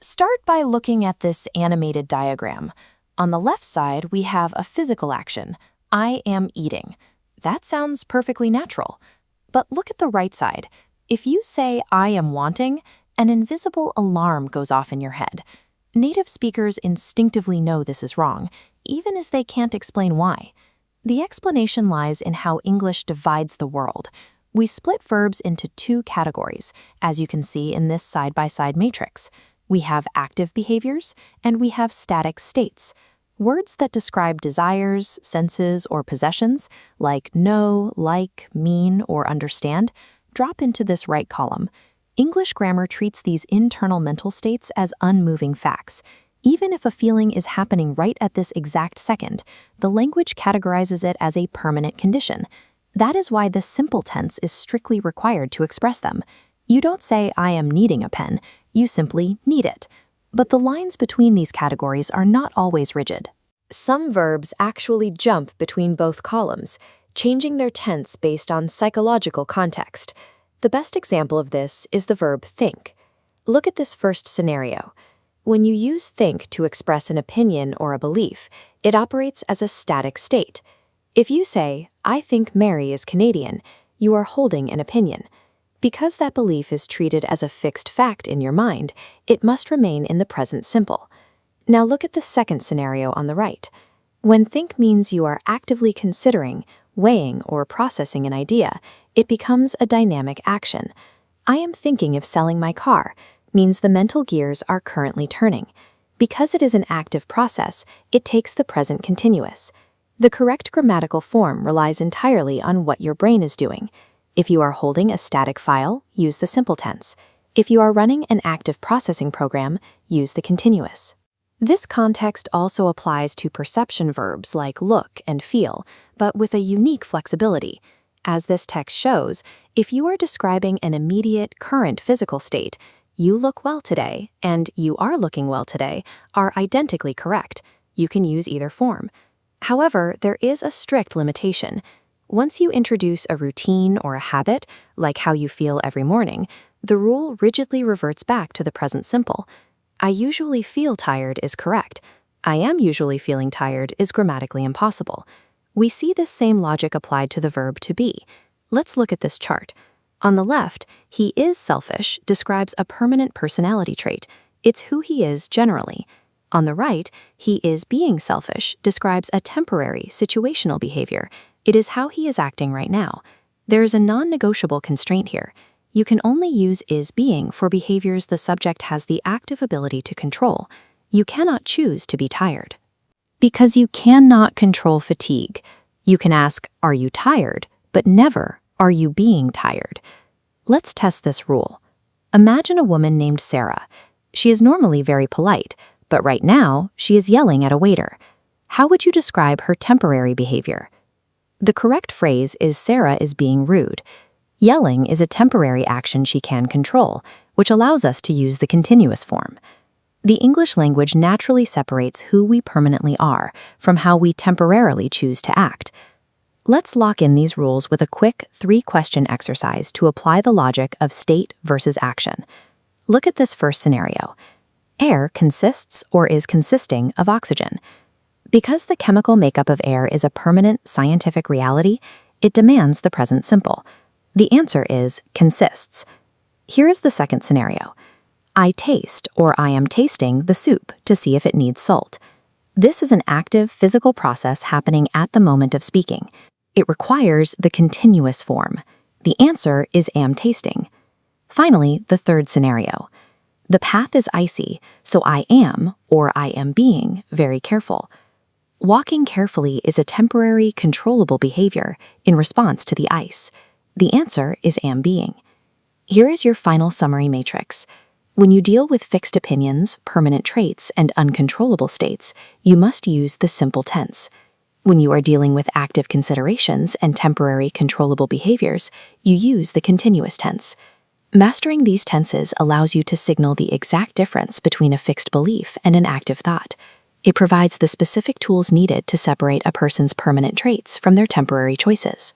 Start by looking at this animated diagram. On the left side, we have a physical action. I am eating. That sounds perfectly natural. But look at the right side. If you say, I am wanting, an invisible alarm goes off in your head. Native speakers instinctively know this is wrong, even as they can't explain why. The explanation lies in how English divides the world. We split verbs into two categories, as you can see in this side-by-side matrix. We have active behaviors, and we have static states. Words that describe desires, senses, or possessions, like know, like, mean, or understand, drop into this right column. English grammar treats these internal mental states as unmoving facts. Even if a feeling is happening right at this exact second, the language categorizes it as a permanent condition. That is why the simple tense is strictly required to express them. You don't say, I am needing a pen, you simply need it. But the lines between these categories are not always rigid. Some verbs actually jump between both columns, changing their tense based on psychological context. The best example of this is the verb think. Look at this first scenario. When you use think to express an opinion or a belief, it operates as a static state. If you say, I think Mary is Canadian, you are holding an opinion. Because that belief is treated as a fixed fact in your mind, it must remain in the present simple. Now look at the second scenario on the right. When think means you are actively considering, weighing, or processing an idea, it becomes a dynamic action. I am thinking of selling my car means the mental gears are currently turning. Because it is an active process, it takes the present continuous. The correct grammatical form relies entirely on what your brain is doing. If you are holding a static file, use the simple tense. If you are running an active processing program, use the continuous. This context also applies to perception verbs like look and feel, but with a unique flexibility. As this text shows, if you are describing an immediate, current physical state, you look well today and you are looking well today are identically correct. You can use either form. However, there is a strict limitation. Once you introduce a routine or a habit, like how you feel every morning, the rule rigidly reverts back to the present simple. I usually feel tired is correct. I am usually feeling tired is grammatically impossible. We see this same logic applied to the verb to be. Let's look at this chart. On the left, he is selfish describes a permanent personality trait. It's who he is generally. On the right, he is being selfish describes a temporary, situational behavior. It is how he is acting right now. There is a non-negotiable constraint here. You can only use is being for behaviors the subject has the active ability to control. You cannot choose to be tired. Because you cannot control fatigue. You can ask, are you tired? But never, are you being tired? Let's test this rule. Imagine a woman named Sarah. She is normally very polite, but right now, she is yelling at a waiter. How would you describe her temporary behavior? The correct phrase is Sarah is being rude. Yelling is a temporary action she can control, which allows us to use the continuous form. The English language naturally separates who we permanently are from how we temporarily choose to act. Let's lock in these rules with a quick 3-question exercise to apply the logic of state versus action. Look at this first scenario. Air consists or is consisting of oxygen. Because the chemical makeup of air is a permanent scientific reality, it demands the present simple. The answer is consists. Here is the second scenario. I taste or I am tasting the soup to see if it needs salt. This is an active physical process happening at the moment of speaking. It requires the continuous form. The answer is am tasting. Finally, the third scenario. The path is icy, so I am or I am being very careful. Walking carefully is a temporary, controllable behavior in response to the ice. The answer is am being. Here is your final summary matrix. When you deal with fixed opinions, permanent traits, and uncontrollable states, you must use the simple tense. When you are dealing with active considerations and temporary, controllable behaviors, you use the continuous tense. Mastering these tenses allows you to signal the exact difference between a fixed belief and an active thought. It provides the specific tools needed to separate a person's permanent traits from their temporary choices.